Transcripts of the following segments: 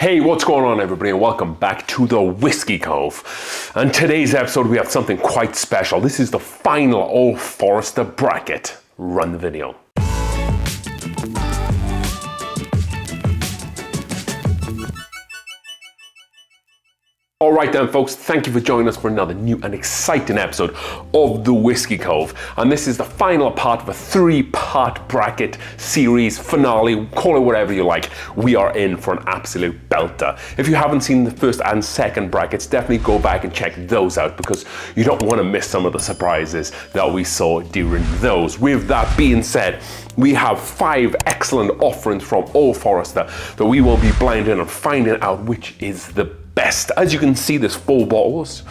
Hey, what's going on everybody, and welcome back to the Whiskey Cove. And today's episode we have something quite special. This is the final Old Forester bracket. Run the video. Alright then folks, thank you for joining us for another new and exciting episode of the Whiskey Cove. And this is the final part of a 3-part bracket series finale, call it whatever you like. We are in for an absolute belter. If you haven't seen the first and second brackets, definitely go back and check those out because you don't want to miss some of the surprises that we saw during those. With that being said, we have 5 excellent offerings from Old Forester that we will be blinding and finding out which is the best. As you can see, there's 4 bottles,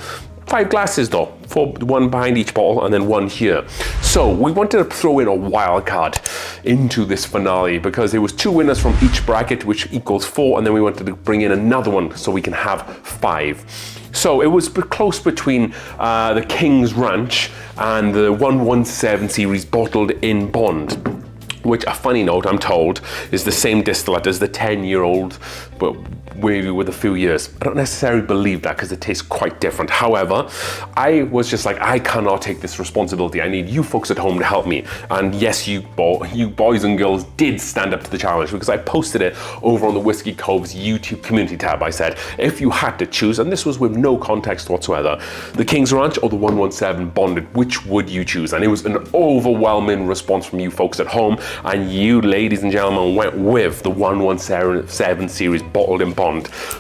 5 glasses though, 1 behind each bottle and then 1 here. So we wanted to throw in a wild card into this finale because there was 2 winners from each bracket, which equals 4, and then we wanted to bring in another one so we can have 5. So it was close between the King's Ranch and the 117 series bottled in bond, which, a funny note, I'm told, is the same distillate as the 10-year-old, but maybe with a few years. I don't necessarily believe that because it tastes quite different. However, I was just like, I cannot take this responsibility. I need you folks at home to help me. And yes, you boys and girls did stand up to the challenge because I posted it over on the Whiskey Cove's YouTube community tab. I said, if you had to choose, and this was with no context whatsoever, the King's Ranch or the 117 bonded, which would you choose? And it was an overwhelming response from you folks at home, and you, ladies and gentlemen, went with the 117 series bottled in bond.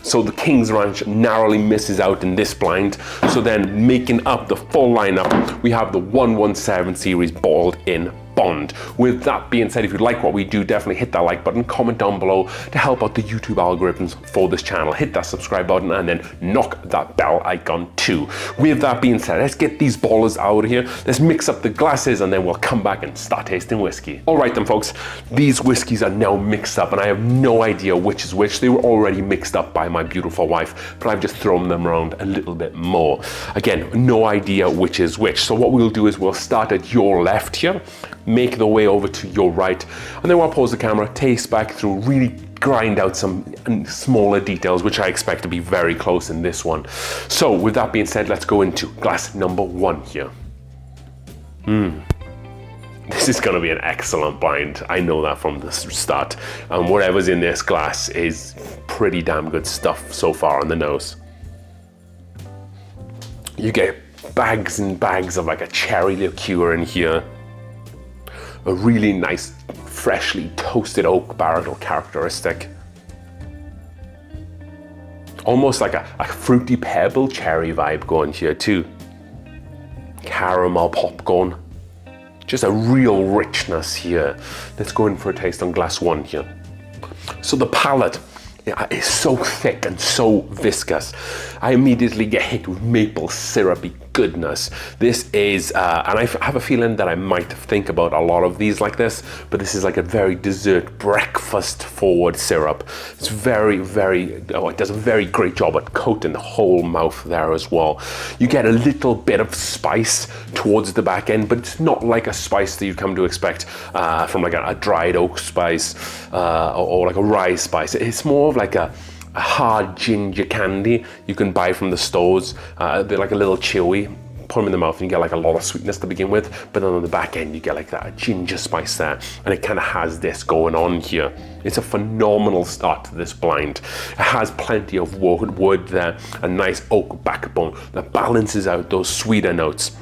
So the King's Ranch narrowly misses out in this blind. So then making up the full lineup, we have the 117 series bottled in bond. With that being said, if you like what we do, definitely hit that like button, comment down below to help out the YouTube algorithms for this channel. Hit that subscribe button and then knock that bell icon too. With that being said, let's get these bottlers out of here. Let's mix up the glasses and then we'll come back and start tasting whiskey. All right then folks, these whiskeys are now mixed up and I have no idea which is which. They were already mixed up by my beautiful wife, but I've just thrown them around a little bit more. Again, no idea which is which. So what we'll do is we'll start at your left here, make the way over to your right, and then we'll pause the camera, taste back through, really grind out some smaller details, which I expect to be very close in this one. So with that being said, let's go into glass number 1 here. This is going to be an excellent blind. I know that from the start. And whatever's in this glass is pretty damn good stuff so far on the nose. You get bags and bags of like a cherry liqueur in here. A really nice, freshly toasted oak barrel characteristic. Almost like a fruity pebble cherry vibe going here too. Caramel popcorn. Just a real richness here. Let's go in for a taste on glass 1 here. So the palate is so thick and so viscous. I immediately get hit with maple syrupy goodness. This is, and I have a feeling that I might think about a lot of these like this, but this is like a very dessert, breakfast forward syrup. It's very, it does a very great job at coating the whole mouth there as well. You get a little bit of spice towards the back end, but it's not like a spice that you come to expect from like a dried oak spice or like a rye spice. It's more of like a hard ginger candy you can buy from the stores. They're like a little chewy. Put them in the mouth and you get like a lot of sweetness to begin with, but then on the back end you get like that ginger spice there, and it kind of has this going on here. It's a phenomenal start to this blind. It has plenty of wood there, a nice oak backbone that balances out those sweeter notes.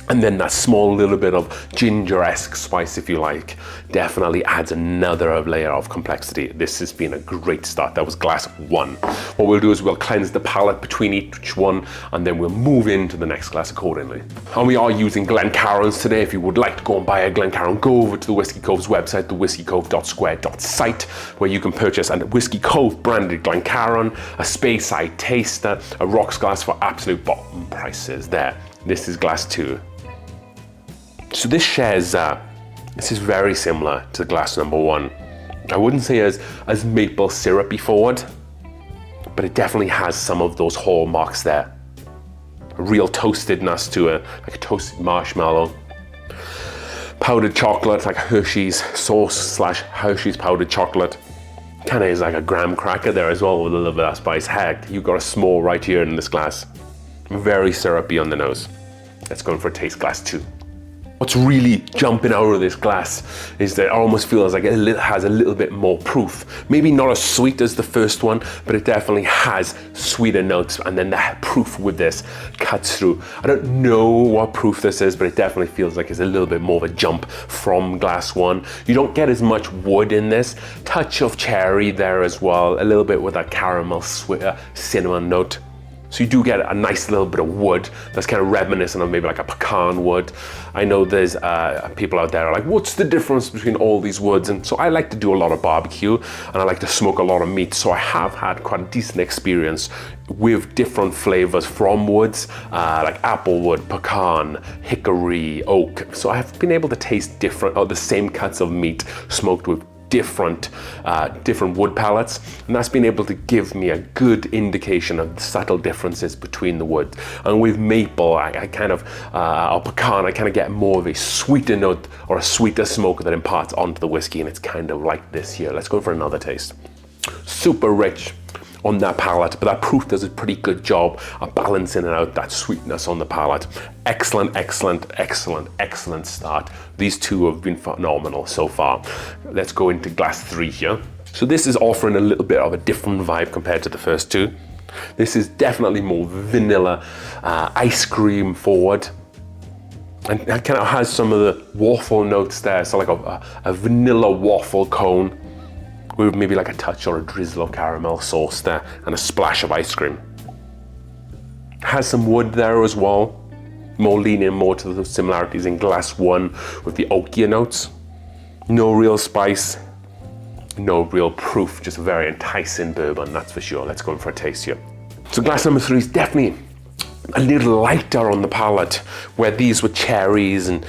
And then that small little bit of ginger-esque spice, if you like, definitely adds another layer of complexity. This has been a great start. That was glass 1. What we'll do is we'll cleanse the palate between each one, and then we'll move into the next glass accordingly. And we are using Glencairns today. If you would like to go and buy a Glencairn, go over to the Whiskey Cove's website, thewhiskeycove.square.site, where you can purchase a Whiskey Cove branded Glencairn, a Speyside Taster, a rocks glass for absolute bottom prices there. This is glass 2. So this shares, this is very similar to glass number 1. I wouldn't say as maple syrupy forward, but it definitely has some of those hallmarks there. A real toastedness to it, like a toasted marshmallow. Powdered chocolate, like Hershey's sauce / Hershey's powdered chocolate. Kind of is like a graham cracker there as well with a little bit of spice. Heck, you got a small right here in this glass. Very syrupy on the nose. Let's go in for taste glass 2. What's really jumping out of this glass is that it almost feels like it has a little bit more proof. Maybe not as sweet as the first one, but it definitely has sweeter notes, and then the proof with this cuts through. I don't know what proof this is, but it definitely feels like it's a little bit more of a jump from glass 1. You don't get as much wood in this. Touch of cherry there as well, a little bit with a caramel cinnamon note. So you do get a nice little bit of wood that's kind of reminiscent of maybe like a pecan wood. I know there's people out there are like, what's the difference between all these woods? And so I like to do a lot of barbecue, and I like to smoke a lot of meat. So I have had quite a decent experience with different flavors from woods, like applewood, pecan, hickory, oak. So I've been able to taste different, or the same cuts of meat smoked with different wood palettes, and that's been able to give me a good indication of the subtle differences between the wood. And with maple, or pecan, I kind of get more of a sweeter note or a sweeter smoke that imparts onto the whiskey, and it's kind of like this here. Let's go for another taste. Super rich on that palate, but that proof does a pretty good job of balancing out that sweetness on the palate. Excellent, excellent, excellent, excellent start. These two have been phenomenal so far. Let's go into glass 3 here. So this is offering a little bit of a different vibe compared to the first two. This is definitely more vanilla, ice cream forward. And it kind of has some of the waffle notes there, so like a vanilla waffle cone, with maybe like a touch or a drizzle of caramel sauce there, and a splash of ice cream. Has some wood there as well, more leaning more to the similarities in glass 1 with the oakier notes. No real spice, no real proof, just a very enticing bourbon, that's for sure. Let's go in for a taste here. So glass number 3 is definitely a little lighter on the palate, where these were cherries and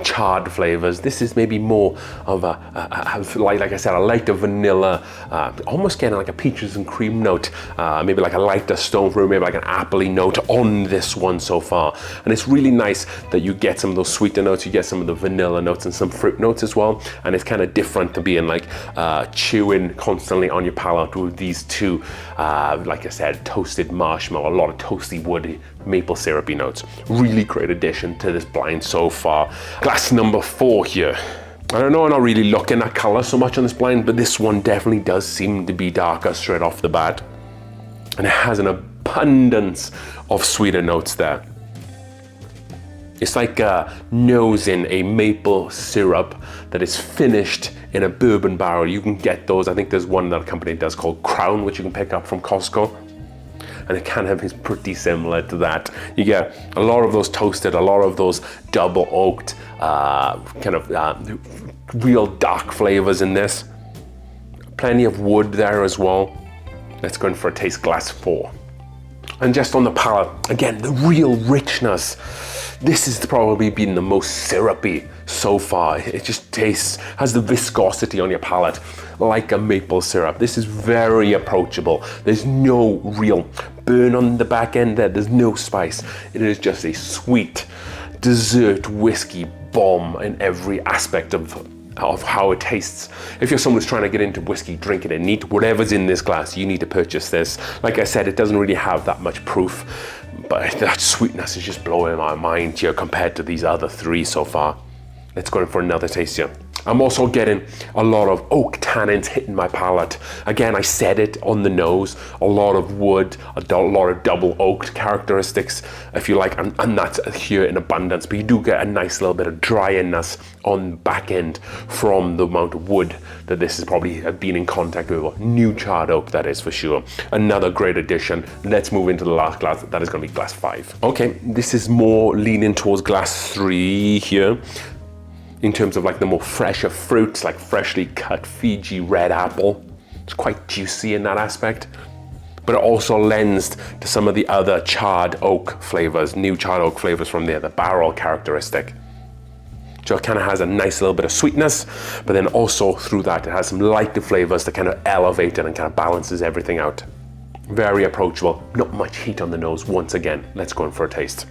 charred flavors. This is maybe more of like I said, a lighter vanilla, almost getting like a peaches and cream note, maybe like a lighter stone fruit, maybe like an appley note on this one so far. And it's really nice that you get some of those sweeter notes, you get some of the vanilla notes and some fruit notes as well. And it's kind of different to being like chewing constantly on your palate with these two, like I said, toasted marshmallow, a lot of toasty woody maple syrupy notes. Really great addition to this blind so far. Glass number 4 here. I don't know, I'm not really looking at color so much on this blind, but this one definitely does seem to be darker straight off the bat. And it has an abundance of sweeter notes there. It's like nosing a maple syrup that is finished in a bourbon barrel. You can get those, I think there's one that a company does called Crown, which you can pick up from Costco. And it kind of is pretty similar to that. You get a lot of those toasted, a lot of those double oaked, real dark flavors in this. Plenty of wood there as well. Let's go in for a taste glass 4. And just on the palate, again, the real richness. This has probably been the most syrupy so far. It just has the viscosity on your palate like a maple syrup. This is very approachable. There's no real burn on the back end there. There's no spice. It is just a sweet dessert whiskey bomb in every aspect of how it tastes. If you're someone who's trying to get into whiskey, drinking it neat, whatever's in this glass, you need to purchase this. Like I said, it doesn't really have that much proof, but that sweetness is just blowing my mind here compared to these other 3 so far. Let's go in for another taste here. I'm also getting a lot of oak tannins hitting my palate. Again, I said it on the nose, a lot of wood, a lot of double oaked characteristics, if you like, and that's here in abundance. But you do get a nice little bit of dryness on the back end from the amount of wood that this has probably been in contact with. New charred oak, that is for sure. Another great addition. Let's move into the last glass. That is going to be glass 5. Okay, this is more leaning towards glass 3 here, in terms of like the more fresher fruits, like freshly cut Fiji red apple. It's quite juicy in that aspect, but it also lends to some of the other charred oak flavors, new charred oak flavors from the barrel characteristic. So it kind of has a nice little bit of sweetness, but then also through that it has some lighter flavors that kind of elevate it and kind of balances everything out. Very approachable, not much heat on the nose once again. Let's go in for a taste.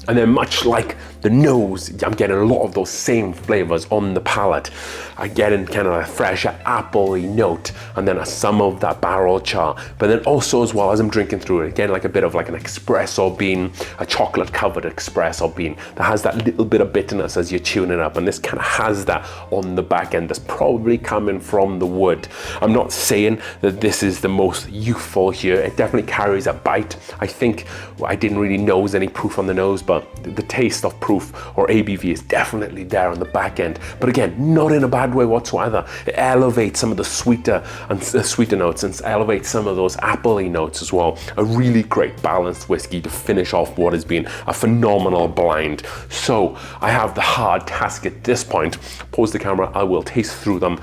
And then much like the nose, I'm getting a lot of those same flavors on the palate. I'm getting kind of a fresher apple-y note, and then some of that barrel char. But then also as well, as I'm drinking through it, again, like a bit of like an espresso bean, a chocolate-covered espresso bean that has that little bit of bitterness as you're chewing it up. And this kind of has that on the back end that's probably coming from the wood. I'm not saying that this is the most youthful here. It definitely carries a bite. I think I didn't really nose any proof on the nose, but the taste of proof or ABV is definitely there on the back end. But again, not in a bad way whatsoever. It elevates some of the sweeter notes and elevates some of those apple-y notes as well. A really great balanced whiskey to finish off what has been a phenomenal blind. So I have the hard task at this point. Pause the camera, I will taste through them.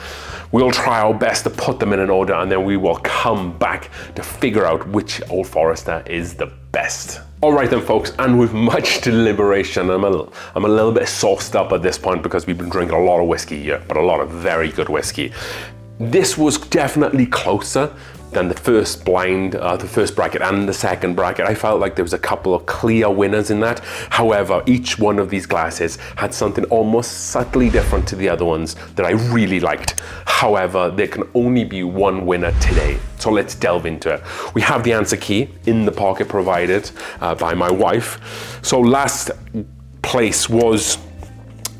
We'll try our best to put them in an order, and then we will come back to figure out which Old Forester is the best. All right then folks, and with much deliberation, I'm a little bit sauced up at this point because we've been drinking a lot of whiskey here, but a lot of very good whiskey. This was definitely closer than the first blind, the first bracket and the second bracket. I felt like there was a couple of clear winners in that. However, each one of these glasses had something almost subtly different to the other ones that I really liked. However, there can only be one winner today. So let's delve into it. We have the answer key in the pocket provided by my wife. So last place was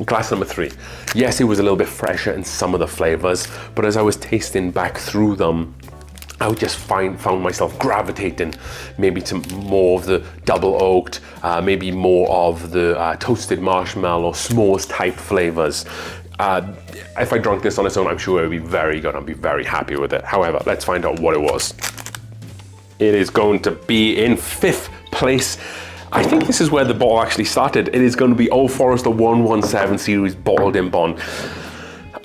glass number 3. Yes, it was a little bit fresher in some of the flavors, but as I was tasting back through them, I would just found myself gravitating maybe to more of the double oaked, maybe more of the toasted marshmallow, s'mores type flavors. If I drank this on its own, I'm sure it would be very good. I'd be very happy with it. However, let's find out what it was. It is going to be in 5th place. I think this is where the bottle actually started. It is going to be Old Forester 117 series bottled in bond.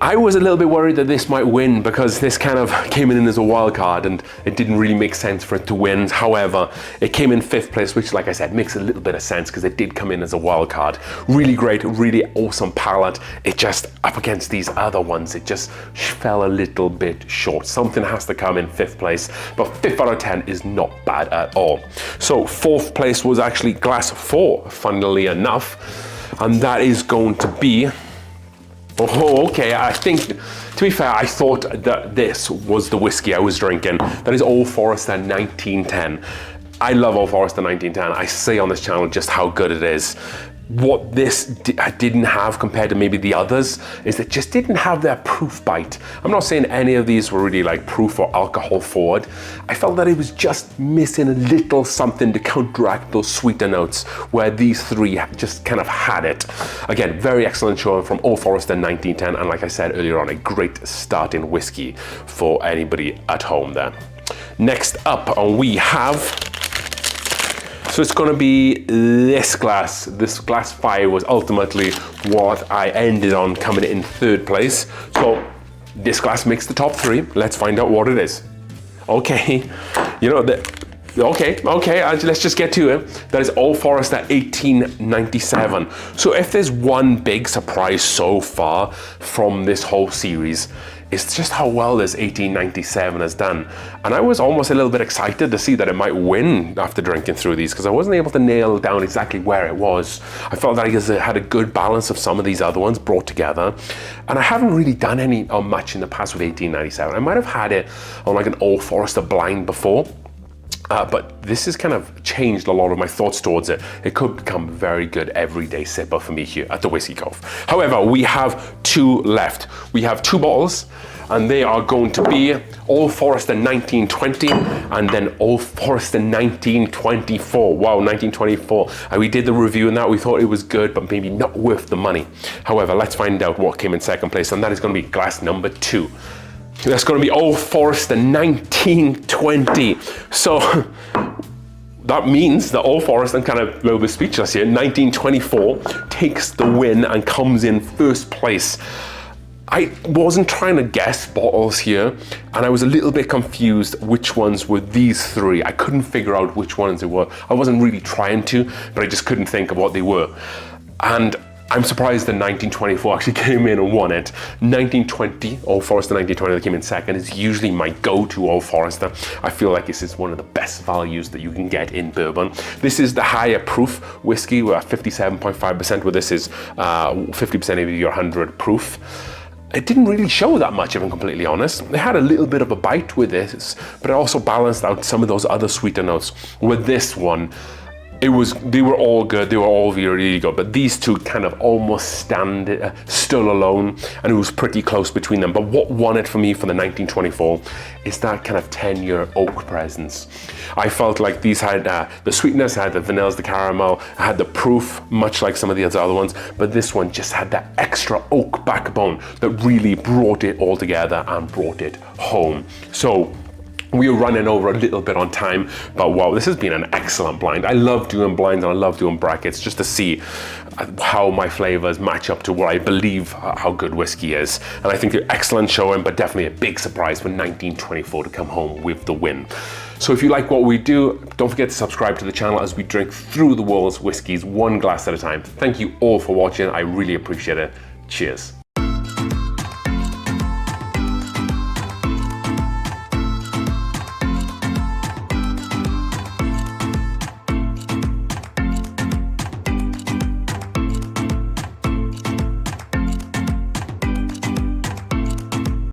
I was a little bit worried that this might win because this kind of came in as a wild card and it didn't really make sense for it to win. However, it came in 5th place, which like I said, makes a little bit of sense because it did come in as a wild card. Really great, really awesome palate. It just, up against these other ones, it just fell a little bit short. Something has to come in 5th place, but 5th out of 10 is not bad at all. So 4th place was actually glass 4, funnily enough, and that is going to be, oh, okay, I think, to be fair, I thought that this was the whiskey I was drinking. That is Old Forester 1910. I love Old Forester 1910. I say on this channel just how good it is. What this didn't have compared to maybe the others is it just didn't have that proof bite. I'm not saying any of these were really like proof or alcohol forward. I felt that it was just missing a little something to counteract those sweeter notes where these 3 just kind of had it. Again, very excellent showing from Old Forester 1910, and like I said earlier on, a great starting whiskey for anybody at home there. Next up, we have, so it's going to be this glass. This glass 5 was ultimately what I ended on coming in 3rd place. So this glass makes the top 3. Let's find out what it is. Okay, you know, okay, let's just get to it. That is Old Forester 1897. So if there's one big surprise so far from this whole series, it's just how well this 1897 has done. And I was almost a little bit excited to see that it might win after drinking through these because I wasn't able to nail down exactly where it was. I felt that it had a good balance of some of these other ones brought together. And I haven't really done any or much in the past with 1897. I might have had it on like an Old Forester blind before. But this has kind of changed a lot of my thoughts towards it. It could become a very good everyday sipper for me here at the Whiskey Cove. However, we have 2 left. We have 2 bottles, and they are going to be Old Forester 1920 and then Old Forester 1924. Wow, 1924. We did the review on that. We thought it was good, but maybe not worth the money. However, let's find out what came in 2nd place, and that is going to be glass number 2. That's going to be Old Forester 1920. So that means that Old Forester, I'm kind of a little bit speechless here, 1924 takes the win and comes in 1st place. I wasn't trying to guess bottles here, and I was a little bit confused which ones were these 3. I couldn't figure out which ones it were. I wasn't really trying to, but I just couldn't think of what they were. And I'm surprised that 1924 actually came in and won it. 1920, Old Forester 1920 that came in second, is usually my go-to Old Forester. I feel like this is one of the best values that you can get in bourbon. This is the higher proof whiskey. We're at 57.5%, where this is 50% of your 100 proof. It didn't really show that much, if I'm completely honest. It had a little bit of a bite with this, but it also balanced out some of those other sweeter notes. With this one, they were all good, they were all really good, but these two kind of almost stood alone, and it was pretty close between them. But what won it for me for the 1924 is that kind of 10-year oak presence. I felt like these had the sweetness, had the vanillas, the caramel, had the proof, much like some of the other ones, but this one just had that extra oak backbone that really brought it all together and brought it home. So we are running over a little bit on time, but wow, this has been an excellent blind. I love doing blinds and I love doing brackets just to see how my flavors match up to what I believe how good whiskey is. And I think an excellent showing, but definitely a big surprise for 1924 to come home with the win. So if you like what we do, don't forget to subscribe to the channel as we drink through the world's whiskeys one glass at a time. Thank you all for watching. I really appreciate it. Cheers.